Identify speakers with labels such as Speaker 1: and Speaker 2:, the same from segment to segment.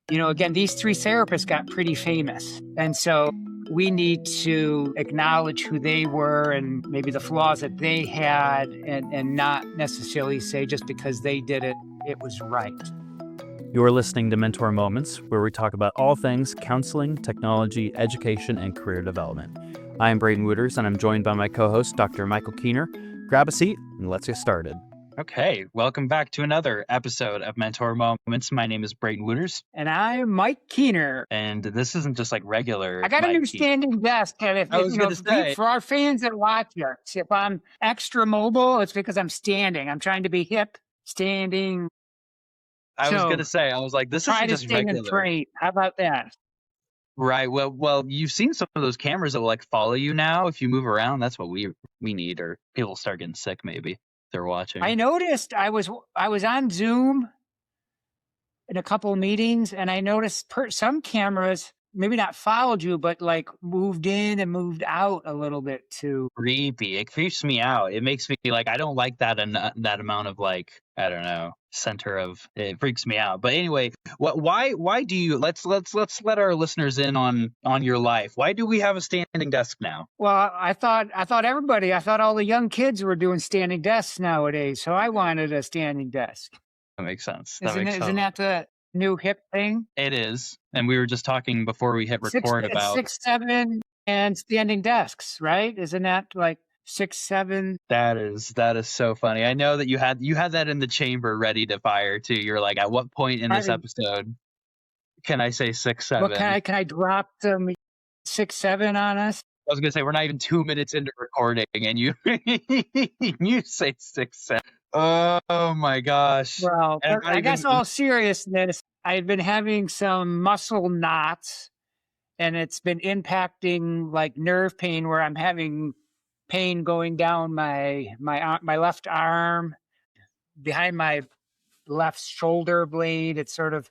Speaker 1: Again, these three therapists got pretty famous. And so we need to acknowledge who they were and maybe the flaws that they had and not necessarily say just because they did it, it was right.
Speaker 2: You're listening to Mentor Moments, where we talk about all things counseling, technology, education, and career development. I am Braden Wooters, and I'm joined by my co-host, Dr. Michael Keener. Grab a seat, and let's get started.
Speaker 3: Okay, welcome back to another episode of Mentor Moments. My name is Braden Wooters.
Speaker 1: And I'm Mike Keener.
Speaker 3: And this isn't just like regular.
Speaker 1: I got a new standing desk. And
Speaker 3: say.
Speaker 1: For our fans that watch us, if I'm extra mobile, it's because I'm standing. I'm trying to be hip, standing.
Speaker 3: I was going to say, I was like, this isn't just regular.
Speaker 1: Straight. How about that?
Speaker 3: Right. Well, you've seen some of those cameras that will like follow you now. If you move around, that's what we need, or people start getting sick maybe. They're watching.
Speaker 1: I noticed I was on Zoom in a couple of meetings, and I noticed some cameras maybe not followed you, but like moved in and moved out a little bit too.
Speaker 3: Creepy. It creeps me out. It makes me like I don't like that that amount of like I don't know center of it freaks me out. But anyway, why do you let's let our listeners in on your life. Why do we have a standing desk now?
Speaker 1: Well, I thought all the young kids were doing standing desks nowadays, so I wanted a standing desk.
Speaker 3: That makes sense.
Speaker 1: Isn't that the new hip thing?
Speaker 3: It is. And we were just talking before we hit record about
Speaker 1: 6, 7 and standing desks, right? Isn't that like 6, 7?
Speaker 3: That is so funny. I know that you had that in the chamber ready to fire too. You're like, at what point in this episode can I say 6, 7?
Speaker 1: Well, can I drop some 6, 7 on us?
Speaker 3: I was gonna say we're not even 2 minutes into recording and you you say 6, 7. Oh my gosh.
Speaker 1: Well, I guess all seriousness, I've been having some muscle knots and it's been impacting like nerve pain where I'm having pain going down my left arm, behind my left shoulder blade. It sort of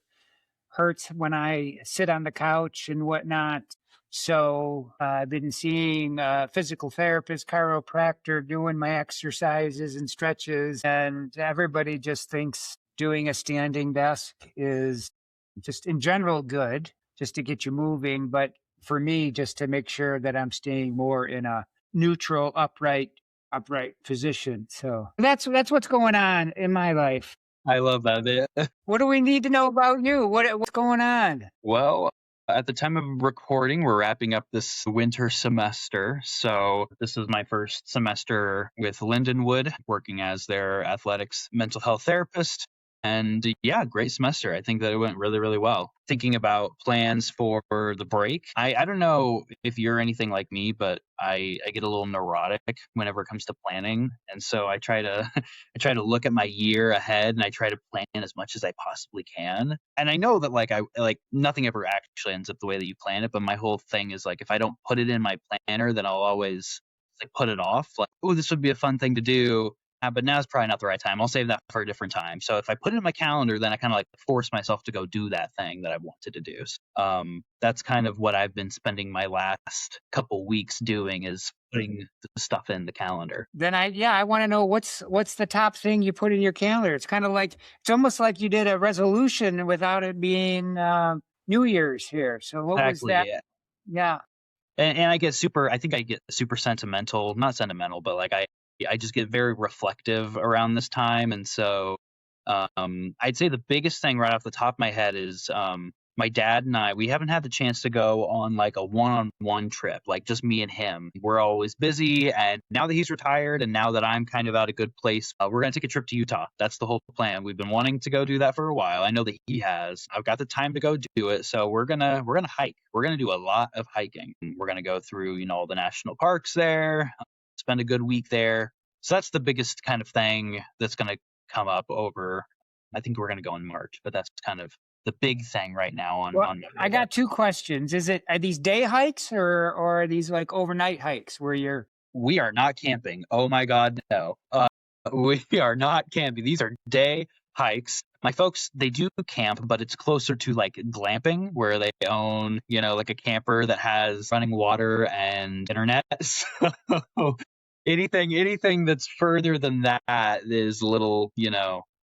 Speaker 1: hurts when I sit on the couch and whatnot. So I've been seeing a physical therapist, chiropractor, doing my exercises and stretches. And everybody just thinks doing a standing desk is just in general good, just to get you moving. But for me, just to make sure that I'm staying more in a neutral, upright position. So that's what's going on in my life.
Speaker 3: I love that.
Speaker 1: What do we need to know about you? What's going on?
Speaker 3: Well, at the time of recording, we're wrapping up this winter semester. So this is my first semester with Lindenwood, working as their athletics mental health therapist. And yeah, great semester. I think that it went really, really well. Thinking about plans for the break. I don't know if you're anything like me, but I get a little neurotic whenever it comes to planning. And so I try to look at my year ahead and I try to plan as much as I possibly can. And I know that like nothing ever actually ends up the way that you plan it. But my whole thing is like if I don't put it in my planner, then I'll always like put it off. Like, oh, this would be a fun thing to do. But now is probably not the right time. I'll save that for a different time. So if I put it in my calendar, then I kind of like force myself to go do that thing that I wanted to do. So, that's kind of what I've been spending my last couple weeks doing is putting the stuff in the calendar.
Speaker 1: Then I want to know what's the top thing you put in your calendar. It's kind of like, it's almost like you did a resolution without it being New Year's here. So what was that? Yeah.
Speaker 3: And I get I think I get super sentimental, not sentimental, but like I just get very reflective around this time. And so I'd say the biggest thing right off the top of my head is my dad and I, we haven't had the chance to go on like a one-on-one trip, like just me and him. We're always busy. And now that he's retired and now that I'm kind of at a good place, we're going to take a trip to Utah. That's the whole plan. We've been wanting to go do that for a while. I know that he has. I've got the time to go do it. So we're going to hike. We're going to do a lot of hiking. We're going to go through, all the national parks there. Spend a good week there. So that's the biggest kind of thing that's going to come up over, I think we're going to go in March, but that's kind of the big thing right now on
Speaker 1: I got 2 questions. Are these day hikes or are these like overnight hikes where
Speaker 3: we are not camping. Oh my God, no. We are not camping. These are day hikes. My folks, they do camp, but it's closer to like glamping where they own, like a camper that has running water and internet. So anything that's further than that is a little,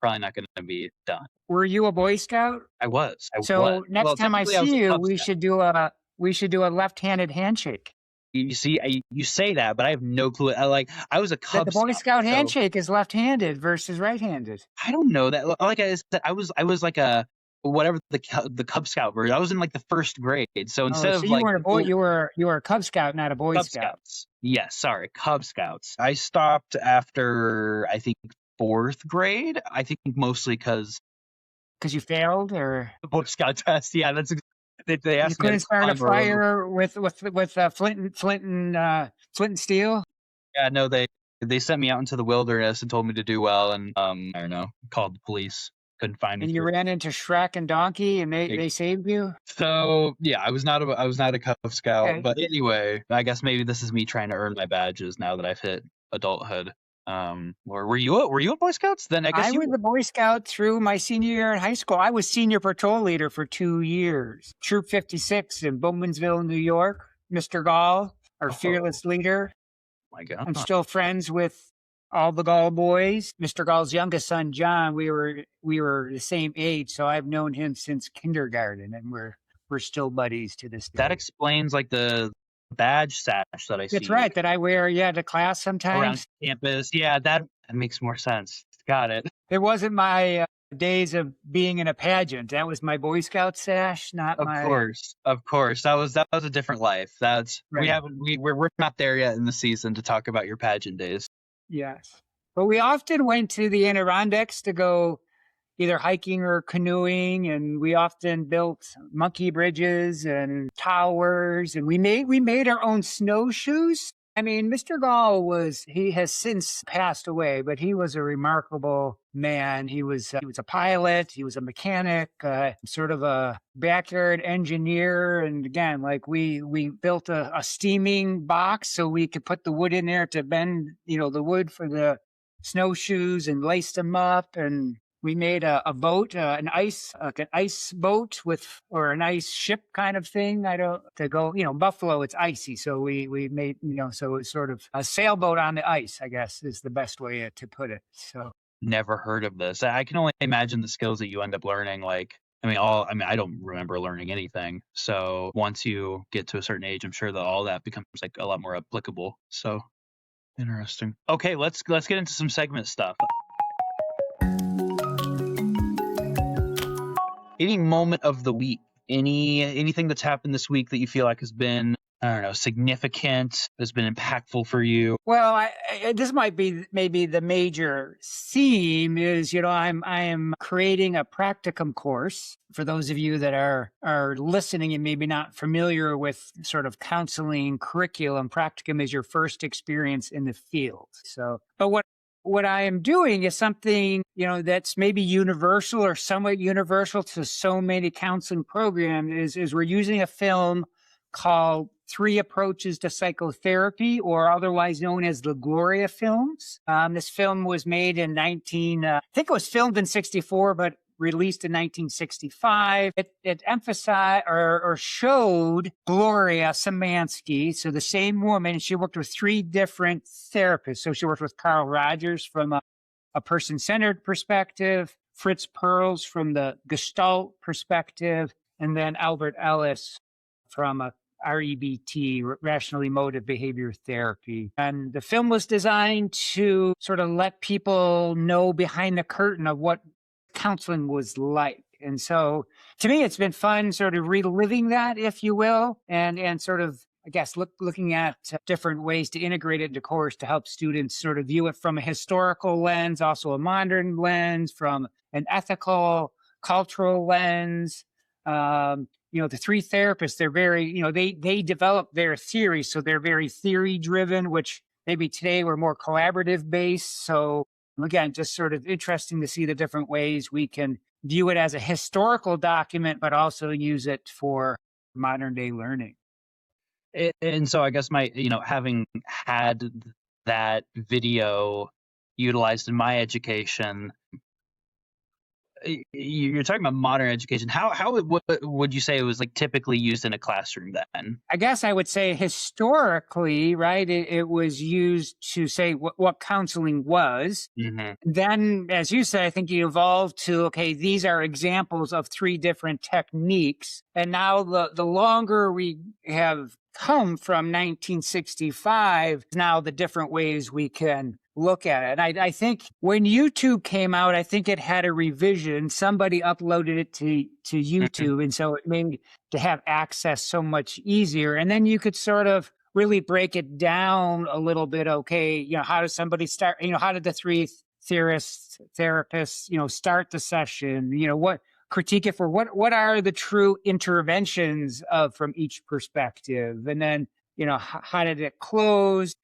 Speaker 3: probably not going to be done.
Speaker 1: Were you a Boy Scout?
Speaker 3: I was.
Speaker 1: So next
Speaker 3: Well,
Speaker 1: time I
Speaker 3: technically, I was
Speaker 1: see
Speaker 3: a
Speaker 1: you,
Speaker 3: Cub Scout.
Speaker 1: we should do a left-handed handshake.
Speaker 3: You see, you say that, but I have no clue. I was a Cub
Speaker 1: The Boy
Speaker 3: Scout,
Speaker 1: Scout
Speaker 3: so
Speaker 1: handshake is left-handed versus right-handed.
Speaker 3: I don't know that. Like I said, I was like a whatever the Cub Scout version. I was in like the first grade, so
Speaker 1: Oh,
Speaker 3: instead
Speaker 1: so
Speaker 3: of
Speaker 1: you
Speaker 3: like
Speaker 1: weren't a boy. You were a Cub Scout, not a Boy
Speaker 3: Cub
Speaker 1: Scout.
Speaker 3: Scouts. Yes, sorry, Cub Scouts. I stopped after I think fourth grade. I think mostly because
Speaker 1: Because you failed, or
Speaker 3: the Boy Scout test. Yeah, they
Speaker 1: you
Speaker 3: asked me how
Speaker 1: couldn't
Speaker 3: to
Speaker 1: start a
Speaker 3: climb a rope.
Speaker 1: fire with flint and steel.
Speaker 3: Yeah, no, they sent me out into the wilderness and told me to do well, and I don't know, called the police. Couldn't find me
Speaker 1: And you
Speaker 3: through.
Speaker 1: ran into Shrek and Donkey, and they saved you.
Speaker 3: So yeah, I was not a Cub Scout,
Speaker 1: Okay.
Speaker 3: but anyway, I guess maybe this is me trying to earn my badges now that I've hit adulthood. Or were you a Boy Scouts? Then I guess
Speaker 1: I
Speaker 3: you
Speaker 1: was a Boy Scout through my senior year in high school. I was senior patrol leader for 2 years. Troop 56 in Bowmansville, New York. Mr. Gall, our fearless leader.
Speaker 3: My God.
Speaker 1: I'm still friends with all the Gall boys. Mr. Gall's youngest son, John, we were the same age, so I've known him since kindergarten, and we're still buddies to this day.
Speaker 3: That explains like the badge sash that I see.
Speaker 1: That's right, that I wear, to class
Speaker 3: Around
Speaker 1: sometimes.
Speaker 3: campus. Yeah, that makes more sense. Got it.
Speaker 1: It wasn't my days of being in a pageant. That was my Boy Scout sash, not
Speaker 3: Of
Speaker 1: my.
Speaker 3: course. That was a different life.
Speaker 1: Right.
Speaker 3: We're not there yet in the season to talk about your pageant days.
Speaker 1: Yes. But we often went to the Adirondacks to go either hiking or canoeing, and we often built monkey bridges and towers, and we made our own snowshoes. I mean, Mr. Gall he has since passed away, but he was a remarkable man. He was a pilot. He was a mechanic, sort of a backyard engineer. And again, like we built a steaming box so we could put the wood in there to bend, the wood for the snowshoes, and laced them up. And we made a boat, an ice boat or an ice ship kind of thing. To go, Buffalo, it's icy. So we made, so it's sort of a sailboat on the ice, I guess is the best way to put it. So
Speaker 3: Never heard of this. I can only imagine the skills that you end up learning. I don't remember learning anything. So once you get to a certain age, I'm sure that all that becomes like a lot more applicable. So interesting. Okay, let's get into some segment stuff. Any moment of the week, anything that's happened this week that you feel like has been, I don't know, significant, has been impactful for you?
Speaker 1: Well, this might be maybe the major theme is, I am creating a practicum course for those of you that are listening and maybe not familiar with sort of counseling curriculum. Practicum is your first experience in the field. So, but what I am doing is something, that's maybe universal or somewhat universal to so many counseling programs is we're using a film called 3 Approaches to Psychotherapy, or otherwise known as the Gloria films. This film was made in I think it was filmed in 1964, but released in 1965. It emphasized or showed Gloria Samansky. So the same woman, she worked with 3 different therapists. So she worked with Carl Rogers from a person-centered perspective, Fritz Perls from the Gestalt perspective, and then Albert Ellis from a REBT, Rational Emotive Behavior Therapy. And the film was designed to sort of let people know behind the curtain of what counseling was like. And so to me, it's been fun sort of reliving that, if you will, and sort of, I guess, looking at different ways to integrate it into course to help students sort of view it from a historical lens, also a modern lens, from an ethical, cultural lens. The 3 therapists, they're very, they develop their theory. So they're very theory driven, which maybe today we're more collaborative based. So again, just sort of interesting to see the different ways we can view it as a historical document, but also use it for modern day learning.
Speaker 3: And so I guess having had that video utilized in my education, you're talking about modern education. How would you say it was like typically used in a classroom then?
Speaker 1: I guess I would say historically, right, it was used to say what counseling was.
Speaker 3: Hmm.
Speaker 1: Then, as you said, I think you evolved to, okay, these are examples of three different techniques. And now the longer we have come from 1965, now the different ways we can look at it. And I think when YouTube came out, I think it had a revision. Somebody uploaded it to YouTube. And so it made to have access so much easier. And then you could sort of really break it down a little bit. Okay, how does somebody start? How did the three therapists, start the session? What critique it for what are the true interventions from each perspective, and then how did it close?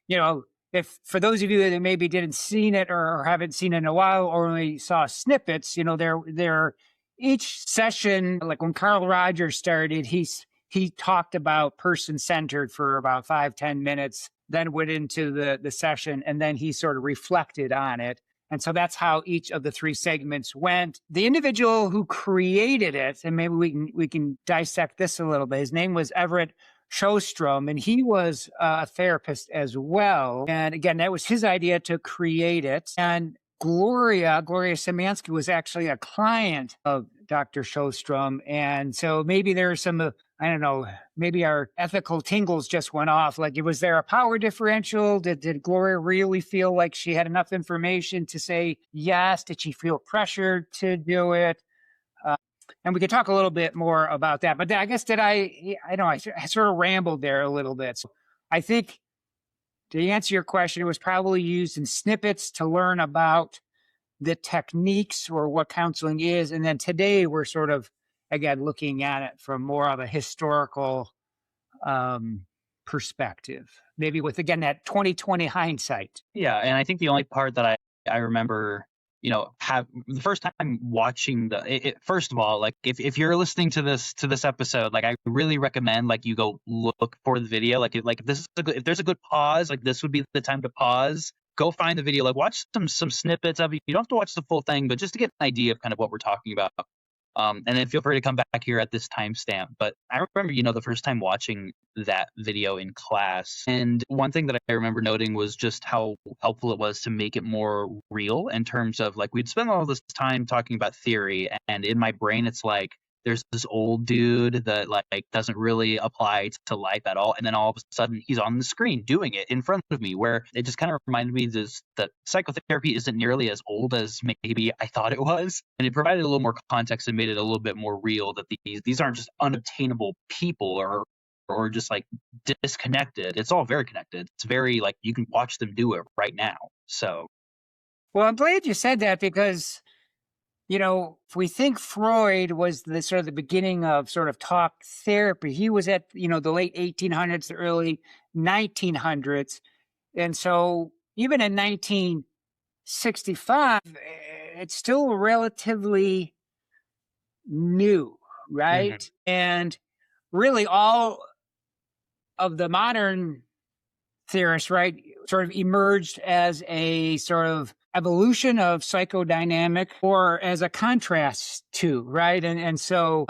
Speaker 1: If for those of you that maybe didn't seen it or haven't seen it in a while or only saw snippets, there each session, like when Carl Rogers started, he talked about person-centered for about 5-10 minutes, then went into the session, and then he sort of reflected on it. And so that's how each of the three segments went. The individual who created it, and maybe we can dissect this a little bit, his name was Everett Shostrom, and he was a therapist as well. And again, that was his idea to create it. And Gloria Samansky was actually a client of Dr. Shostrom. And so maybe there's some, I don't know, maybe our ethical tingles just went off. Like, was there a power differential? Did Gloria really feel like she had enough information to say yes? Did she feel pressured to do it? And we could talk a little bit more about that. But I guess I sort of rambled there a little bit. So I think to answer your question, it was probably used in snippets to learn about the techniques or what counseling is. And then today we're sort of, again, looking at it from more of a historical perspective, maybe with, again, that 2020 hindsight.
Speaker 3: Yeah. And I think the only part that I remember, have the first time watching first of all, like if you're listening to this episode, like I really recommend like you go look for the video. Like if this is if there's a good pause, like this would be the time to pause. Go find the video, like watch some snippets of it. You don't have to watch the full thing, but just to get an idea of kind of what we're talking about. And then feel free to come back here at this timestamp. But I remember, the first time watching that video in class. And one thing that I remember noting was just how helpful it was to make it more real in terms of like we'd spend all this time talking about theory. And in my brain, it's like there's this old dude that like doesn't really apply to life at all. And then all of a sudden he's on the screen doing it in front of me, where it just kind of reminded me that psychotherapy isn't nearly as old as maybe I thought it was. And it provided a little more context and made it a little bit more real that these aren't just unobtainable people or just like disconnected. It's all very connected. It's very like you can watch them do it right now. So.
Speaker 1: Well, I'm glad you said that because if we think Freud was the sort of the beginning of sort of talk therapy, he was at, the late 1800s, the early 1900s. And so even in 1965, it's still relatively new, right? Mm-hmm. And really all of the modern theorists, right, sort of emerged as a sort of evolution of psychodynamic or as a contrast to, right? And so,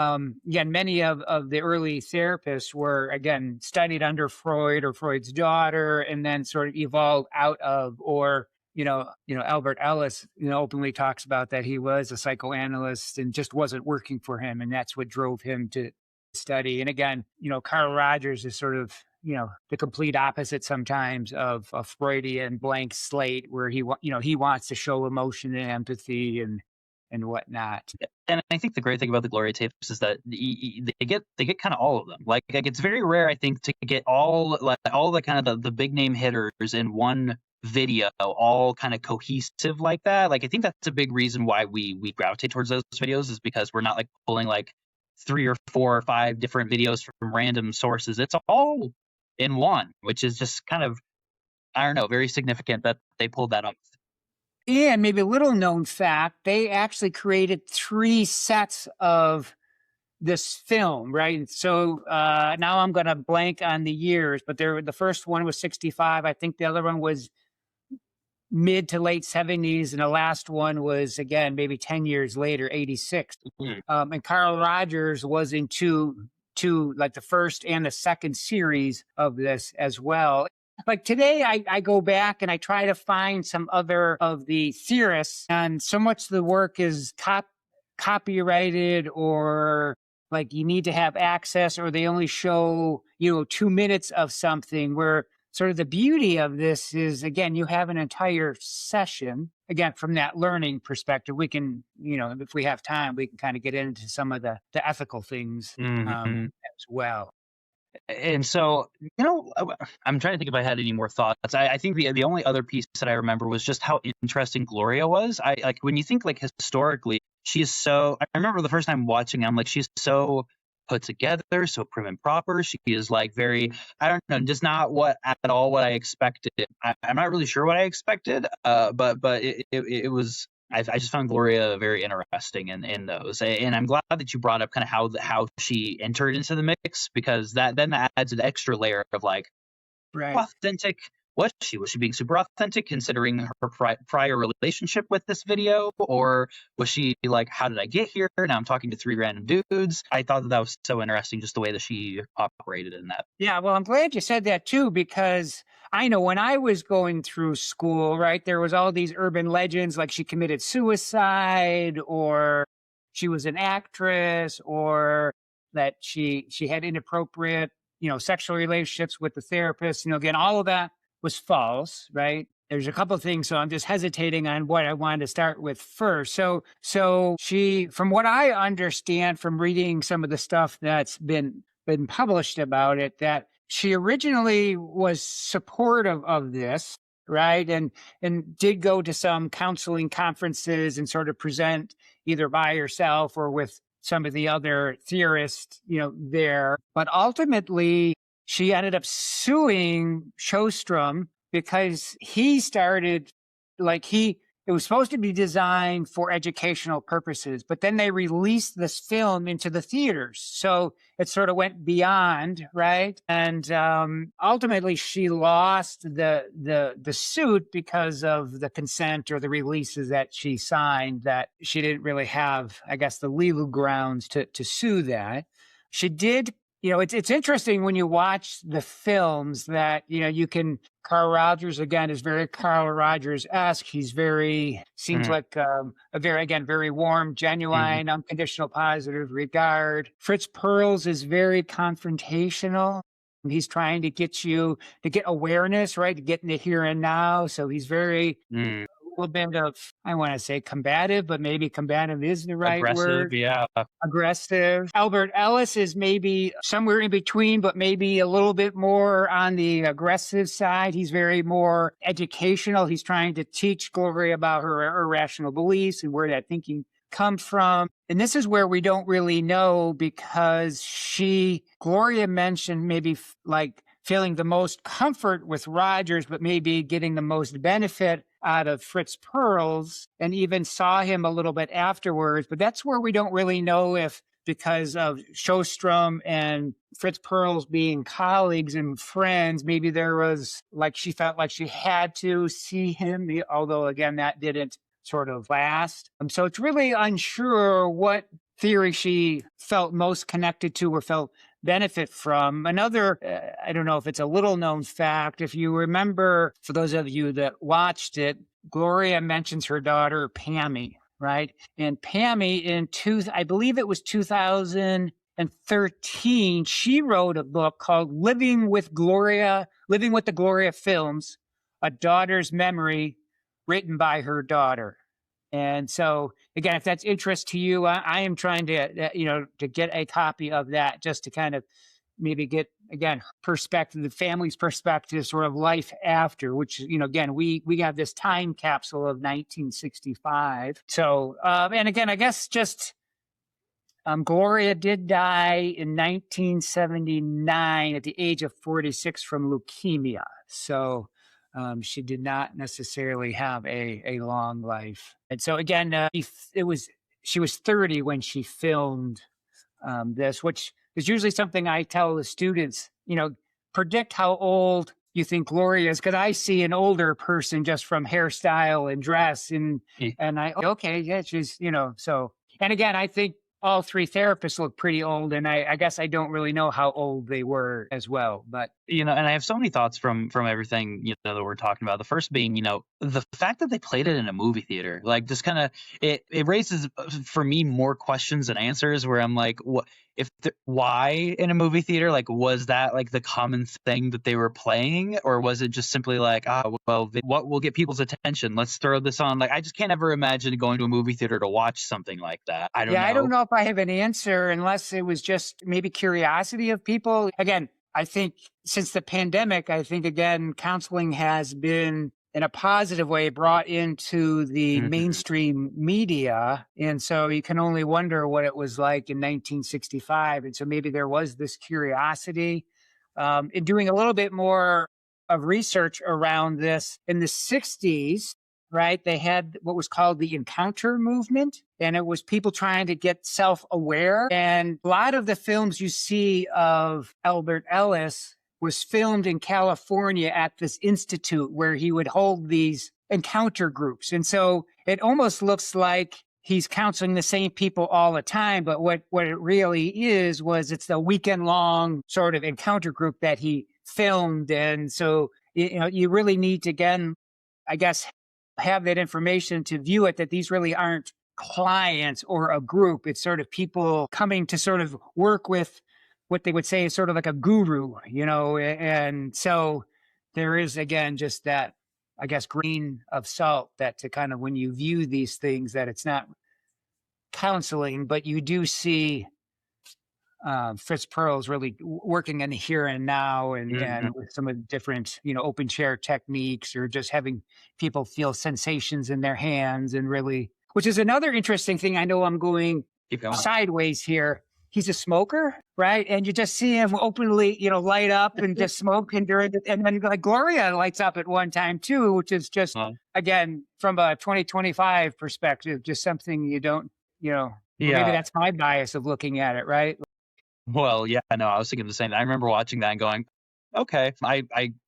Speaker 1: again, many of the early therapists were, again, studied under Freud or Freud's daughter and then sort of evolved out of, or, Albert Ellis, openly talks about that he was a psychoanalyst and just wasn't working for him. And that's what drove him to study. And again, Carl Rogers is sort of, the complete opposite sometimes of a Freudian blank slate where he wants to show emotion and empathy and whatnot.
Speaker 3: And I think the great thing about the Gloria Tapes is that they get kind of all of them. Like it's very rare, I think, to get all the kind of the big name hitters in one video, all kind of cohesive like that. Like I think that's a big reason why we gravitate towards those videos, is because we're not like pulling like 3 or 4 or 5 different videos from random sources. It's all in one, which is just kind of, I don't know, very significant that they pulled that off.
Speaker 1: And maybe a little known fact, they actually created 3 sets of this film, right? So now I'm going to blank on the years, but the first one was 65. I think the other one was mid to late 70s. And the last one was, again, maybe 10 years later, 86. And Carl Rogers was in two, like the first and the second series of this as well. Like today, I go back and I try to find some other of the theorists, and so much of the work is copyrighted, or like you need to have access, or they only show, 2 minutes of something, where sort of the beauty of this is, again, you have an entire session. Again, from that learning perspective, we can, if we have time, we can kind of get into some of the ethical things as well.
Speaker 3: And so, I'm trying to think if I had any more thoughts. I think the only other piece that I remember was just how interesting Gloria was. I like when you think like historically, she is so. I remember the first time watching, I'm like, she's so put together, so prim and proper. She is like very, I don't know, just not at all what I expected. I'm not really sure what I expected, but it was. I just found Gloria very interesting in those, and I'm glad that you brought up kind of how she entered into the mix, because that adds an extra layer of like,
Speaker 1: right,
Speaker 3: authentic. Was she being super authentic considering her prior relationship with this video, or was she like, how did I get here? Now I'm talking to three random dudes. I thought that was so interesting, just the way that she operated in that.
Speaker 1: Yeah, well, I'm glad you said that too, because I know when I was going through school, right, there was all these urban legends, like she committed suicide, or she was an actress, or that she had inappropriate, sexual relationships with the therapist. Again, all of that was false, right? There's a couple of things, so I'm just hesitating on what I wanted to start with first. So she, from what I understand from reading some of the stuff that's been published about it, that she originally was supportive of this, right? And did go to some counseling conferences and sort of present either by herself or with some of the other theorists, there. But ultimately, she ended up suing Sjostrom because he started, it was supposed to be designed for educational purposes, but then they released this film into the theaters. So it sort of went beyond, right? And ultimately, she lost the suit because of the consent or the releases that she signed, that she didn't really have, I guess, the legal grounds to sue that. She did. It's interesting when you watch the films that, you can, Carl Rogers, again, is very Carl Rogers-esque. He's seems like a very warm, genuine, unconditional, positive regard. Fritz Perls is very confrontational. He's trying to get you to get awareness, right? To get in the here and now. So he's very, a little bit of, I want to say combative, but maybe combative is the right word.
Speaker 3: Yeah.
Speaker 1: Aggressive. Albert Ellis is maybe somewhere in between, but maybe a little bit more on the aggressive side. He's very more educational. He's trying to teach Gloria about her irrational beliefs and where that thinking comes from. And this is where we don't really know, because Gloria mentioned maybe like feeling the most comfort with Rogers, but maybe getting the most benefit out of Fritz Perls, and even saw him a little bit afterwards. But that's where we don't really know if, because of Sjostrom and Fritz Perls being colleagues and friends, maybe there was, like, she felt like she had to see him, although, again, that didn't sort of last. So it's really unsure what theory she felt most connected to or felt benefit from. Another, I don't know if it's a little known fact, if you remember, for those of you that watched it, Gloria mentions her daughter, Pammy, right? And Pammy, I believe it was 2013, she wrote a book called Living with the Gloria Films, A Daughter's Memory, written by her daughter. And so, again, if that's interest to you, I am trying to get a copy of that, just to kind of maybe get, again, perspective, the family's perspective, sort of life after, which, again, we have this time capsule of 1965. So, and again, I guess just Gloria did die in 1979 at the age of 46 from leukemia. So, she did not necessarily have a long life. And so again, she was 30 when she filmed this, which is usually something I tell the students, predict how old you think Gloria is, because I see an older person just from hairstyle and dress, and
Speaker 3: Yeah.
Speaker 1: okay, yeah, she's, so. And again, I think all three therapists look pretty old, and I guess I don't really know how old they were as well, but
Speaker 3: And I have so many thoughts from everything that we're talking about. The first being, the fact that they played it in a movie theater, like, just kind of it raises for me more questions than answers. Where I'm like, what why in a movie theater? Like, was that like the common thing that they were playing, or was it just simply like, what will get people's attention? Let's throw this on. Like, I just can't ever imagine going to a movie theater to watch something like that. I don't
Speaker 1: yeah, I
Speaker 3: know.
Speaker 1: don't know if I have an answer unless it was just maybe curiosity of people. Again, I think since the pandemic, I think, again, counseling has been in a positive way brought into the
Speaker 3: Mhm.
Speaker 1: mainstream media. And so you can only wonder what it was like in 1965. And so maybe there was this curiosity in doing a little bit more of research around this in the 60s. Right. They had what was called the encounter movement, and it was people trying to get self-aware. And a lot of the films you see of Albert Ellis was filmed in California at this institute where he would hold these encounter groups. And so it almost looks like he's counseling the same people all the time. But what it really was it's the weekend long sort of encounter group that he filmed. And so, you really need to, again, I guess, have that information to view it, that these really aren't clients or a group. It's sort of people coming to sort of work with what they would say is sort of like a guru, and so there is, again, just that, I guess, grain of salt that to kind of, when you view these things, that it's not counseling, but you do see Fritz Perls really working in the here and now, and with some of the different, open chair techniques, or just having people feel sensations in their hands, and really, which is another interesting thing. I know I'm going
Speaker 3: Keep going.
Speaker 1: sideways here. He's a smoker, right? And you just see him openly, light up and just smoke. And and then, like, Gloria lights up at one time too, which is just, again, from a 2025 perspective, just something you don't,
Speaker 3: Yeah.
Speaker 1: maybe that's my bias of looking at it, right?
Speaker 3: Well, yeah, no, I was thinking the same. I remember watching that and going, okay,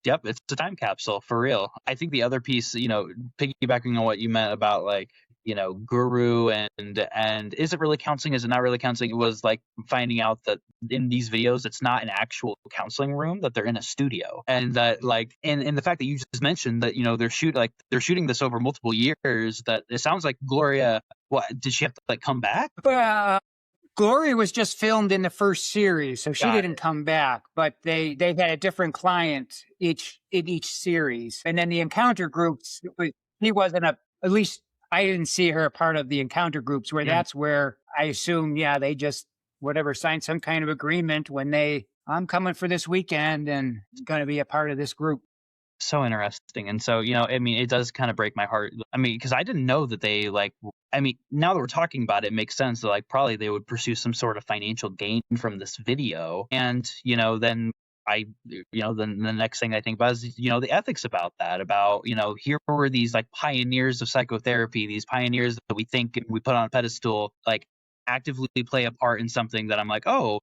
Speaker 3: yep, it's a time capsule for real. I think the other piece, piggybacking on what you meant about, like, guru and is it really counseling? Is it not really counseling? It was like finding out that in these videos, it's not an actual counseling room, that they're in a studio, and that, like, and the fact that you just mentioned that, they're shooting this over multiple years. That it sounds like Gloria, what did she have to, like, come back?
Speaker 1: Gloria was just filmed in the first series, so she
Speaker 3: Got
Speaker 1: didn't come back. But they had a different client in each series, and then the encounter groups. He wasn't at least I didn't see her a part of the encounter groups, where that's where I assume, they just signed some kind of agreement when I'm coming for this weekend and it's going to be a part of this group.
Speaker 3: So interesting. And so, it does kind of break my heart. Because I didn't know that they, like, now that we're talking about it, it makes sense that, like, probably they would pursue some sort of financial gain from this video. And, then then the next thing I think about is, the ethics about that, about, here were these, like, pioneers of psychotherapy, these pioneers that we think we put on a pedestal, like, actively play a part in something that I'm like, oh,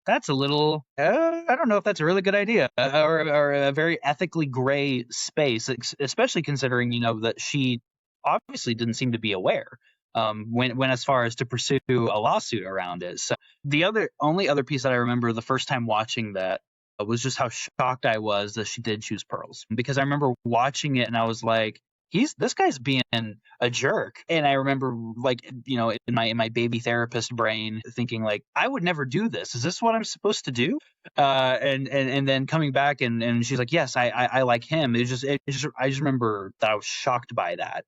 Speaker 3: that's a little, I don't know if that's a really good idea, or a very ethically gray space, especially considering, that she obviously didn't seem to be aware when as far as to pursue a lawsuit around it. So the only other piece that I remember the first time watching that was just how shocked I was that she did choose pearls, because I remember watching it and I was like, this guy's being a jerk. And I remember, like, in my baby therapist brain thinking, like, I would never do this. Is this what I'm supposed to do? And then coming back and she's like, yes, I like him. I just remember that I was shocked by that.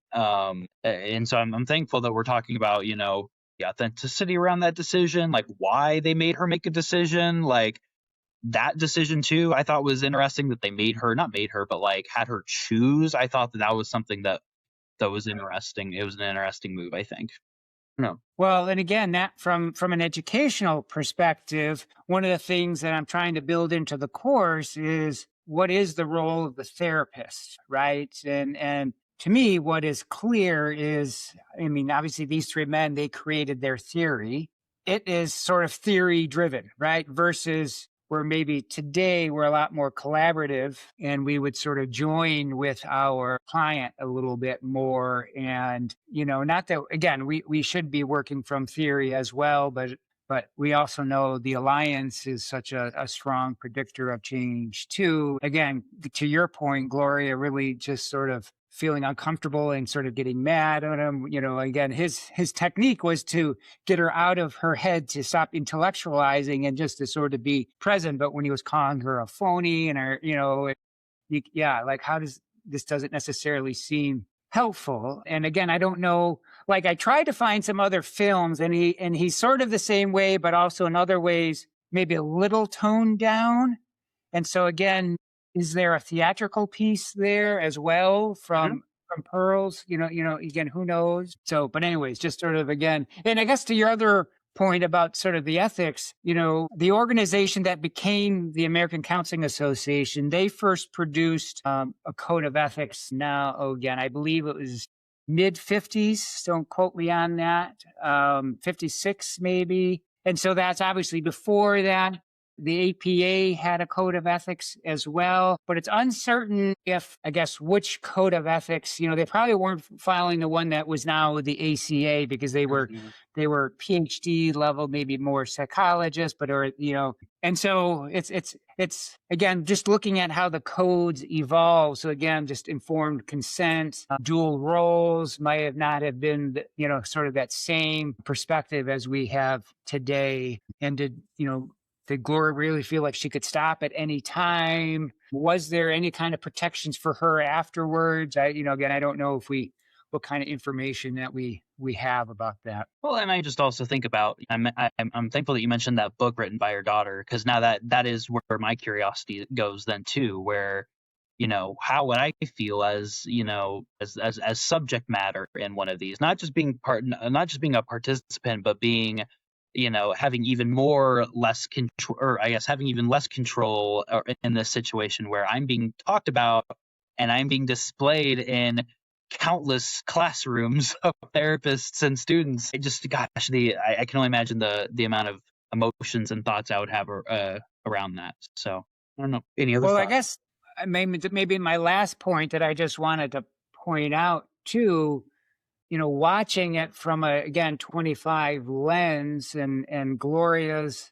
Speaker 3: And so I'm thankful that we're talking about, the authenticity around that decision, like why they made her make a decision, like, that decision too, I thought was interesting, that they not made her, but, like, had her choose. I thought that was something that was interesting. It was an interesting move, I think. No.
Speaker 1: Well, and again, that from an educational perspective, one of the things that I'm trying to build into the course is, what is the role of the therapist, right? And to me, what is clear is, obviously these three men, they created their theory. It is sort of theory driven, right? Versus where maybe today we're a lot more collaborative and we would sort of join with our client a little bit more. And, not that, again, we should be working from theory as well, but we also know the alliance is such a strong predictor of change too. Again, to your point, Gloria, really just sort of feeling uncomfortable and sort of getting mad at him. Again, his technique was to get her out of her head, to stop intellectualizing and just to sort of be present. But when he was calling her a phony and like, how does this doesn't necessarily seem helpful. And again, I don't know, like I tried to find some other films and he's sort of the same way, but also in other ways, maybe a little toned down. And so again, is there a theatrical piece there as well from Pearls? Again, who knows? So, but anyways, just sort of again, and I guess to your other point about sort of the ethics, the organization that became the American Counseling Association, they first produced a code of ethics now, again, I believe it was mid 50s. Don't quote me on that. 56 maybe. And so that's obviously before that. The APA had a code of ethics as well, but it's uncertain if, I guess, which code of ethics, they probably weren't filing the one that was now the ACA because they were PhD level, maybe more psychologists, and so it's again, just looking at how the codes evolve. So again, just informed consent, dual roles might not have been, sort of that same perspective as we have today. And did Gloria really feel like she could stop at any time? Was there any kind of protections for her afterwards? Again, I don't know what kind of information that we have about that.
Speaker 3: Well, and I just also think about, I'm thankful that you mentioned that book written by your daughter, because now that is where my curiosity goes then too, where, how would I feel as subject matter in one of these, not just being a participant, but being, having even less control, or I guess having even less control in this situation where I'm being talked about and I'm being displayed in countless classrooms of therapists and students. I can only imagine the amount of emotions and thoughts I would have around that. So I don't know. Any other thoughts?
Speaker 1: I guess maybe my last point that I just wanted to point out too, watching it from again 25 lens and Gloria's,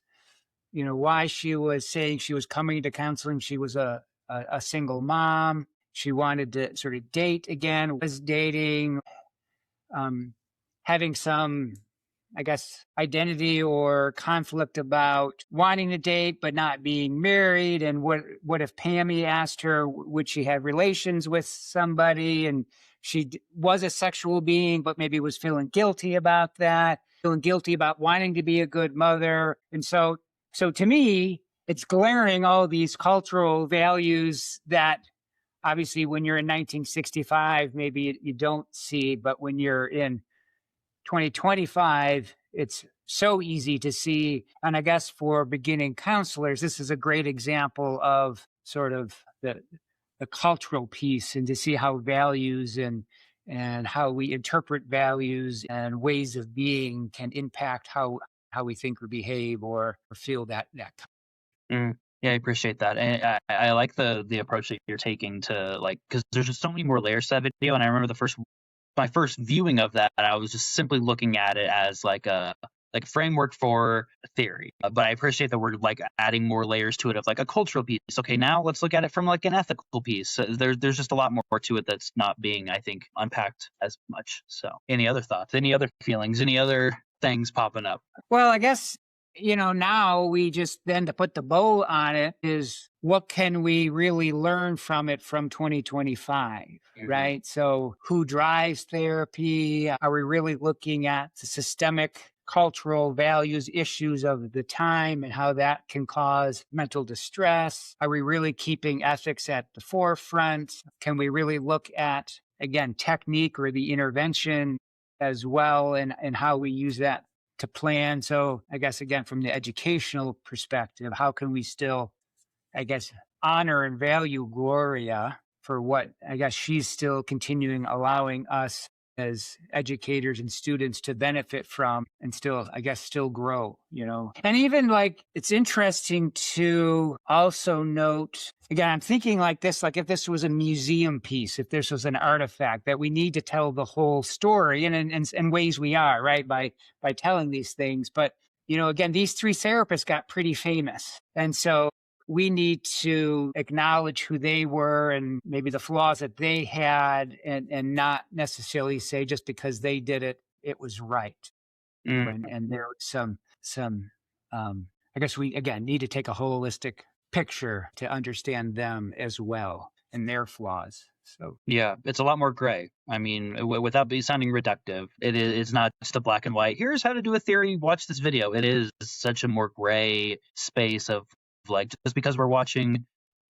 Speaker 1: why she was saying she was coming to counseling. She was a single mom. She wanted to sort of date again, was dating, having some, I guess, identity or conflict about wanting to date but not being married. And what if Pammy asked her, would she have relations with somebody? And she was a sexual being, but maybe was feeling guilty about that, feeling guilty about wanting to be a good mother. And so to me, it's glaring all these cultural values that obviously when you're in 1965, maybe you don't see, but when you're in 2025, it's so easy to see. And I guess for beginning counselors, this is a great example of sort of the cultural piece, and to see how values and how we interpret values and ways of being can impact how we think or behave or feel that.
Speaker 3: Yeah, I appreciate that. And I like the approach that you're taking to, like, because there's just so many more layers to that video. And I remember my first viewing of that, I was just simply looking at it as like a framework for theory. But I appreciate that we're like adding more layers to it of like a cultural piece. Okay, now let's look at it from like an ethical piece. There's just a lot more to it that's not being, I think, unpacked as much. So any other thoughts, any other feelings, any other things popping up?
Speaker 1: Well, I guess, now we just then to put the bow on it is what can we really learn from it from 2025, right? So who drives therapy? Are we really looking at the systemic cultural values issues of the time and how that can cause mental distress? Are we really keeping ethics at the forefront? Can we really look at, again, technique or the intervention as well, and how we use that to plan? So I guess, again, from the educational perspective, how can we still, I guess, honor and value Gloria for what I guess she's still continuing allowing us as educators and students to benefit from and still, I guess, still grow, And even like, it's interesting to also note, again, I'm thinking like this, like if this was a museum piece, if this was an artifact, that we need to tell the whole story, and in ways we are, right, by telling these things. But, again, these three therapists got pretty famous. And so we need to acknowledge who they were and maybe the flaws that they had, and not necessarily say just because they did it, it was right. And there was some, I guess we, again, need to take a holistic picture to understand them as well and their flaws. So
Speaker 3: yeah, it's a lot more gray. I mean, without sounding reductive, it's not just a black and white. Here's how to do a theory. Watch this video. It is such a more gray space of like, just because we're watching,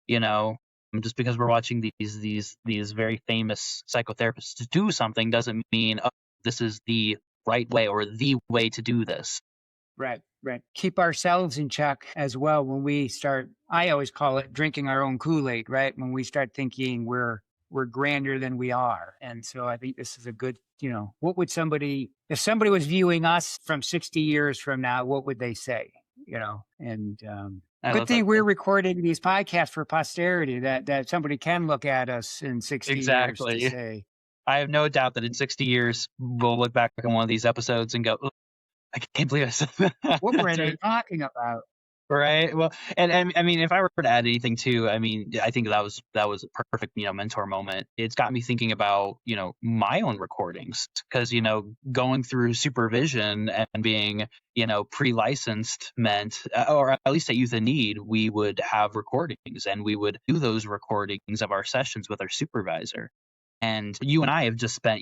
Speaker 3: just because we're watching these very famous psychotherapists do something doesn't mean this is the right way or the way to do this.
Speaker 1: Right. Keep ourselves in check as well when we start. I always call it drinking our own Kool-Aid, right? When we start thinking we're grander than we are. And so I think this is a good, what would if somebody was viewing us from 60 years from now, what would they say? And good thing we're recording these podcasts for posterity, that somebody can look at us in 60 years to say.
Speaker 3: I have no doubt that in 60 years, we'll look back on one of these episodes and go, I can't believe I said that.
Speaker 1: What were they talking about?
Speaker 3: Right. Well, and I mean, if I were to add anything too, I mean, I think that was a perfect, mentor moment. It's got me thinking about, my own recordings, because, going through supervision and being, pre-licensed meant, or at least at Youth in Need, we would have recordings, and we would do those recordings of our sessions with our supervisor. And you and I have just spent,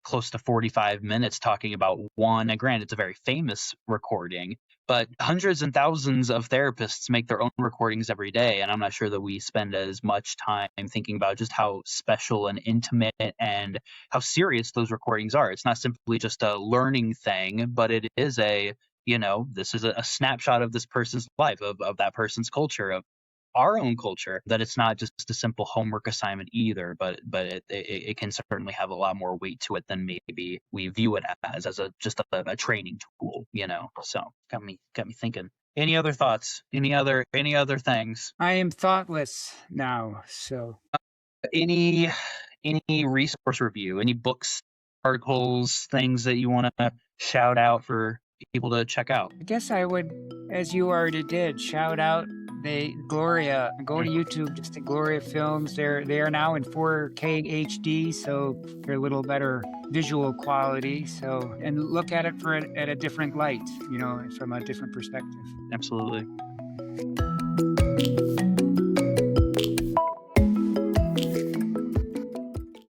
Speaker 3: close to 45 minutes talking about one. And granted, it's a very famous recording, but hundreds and thousands of therapists make their own recordings every day. And I'm not sure that we spend as much time thinking about just how special and intimate and how serious those recordings are. It's not simply just a learning thing, but it is this is a snapshot of this person's life, of that person's culture, of our own culture, that it's not just a simple homework assignment either, but it can certainly have a lot more weight to it than maybe we view it as just a training tool, So got me thinking. Any other thoughts? Any other things?
Speaker 1: I am thoughtless now. So
Speaker 3: any resource review, any books, articles, things that you want to shout out for people to check out?
Speaker 1: I guess I would, as you already did, shout out Gloria. Go to YouTube, just the Gloria films. They are now in 4K HD, so they're a little better visual quality. So, and look at it at a different light, from a different perspective.
Speaker 3: Absolutely.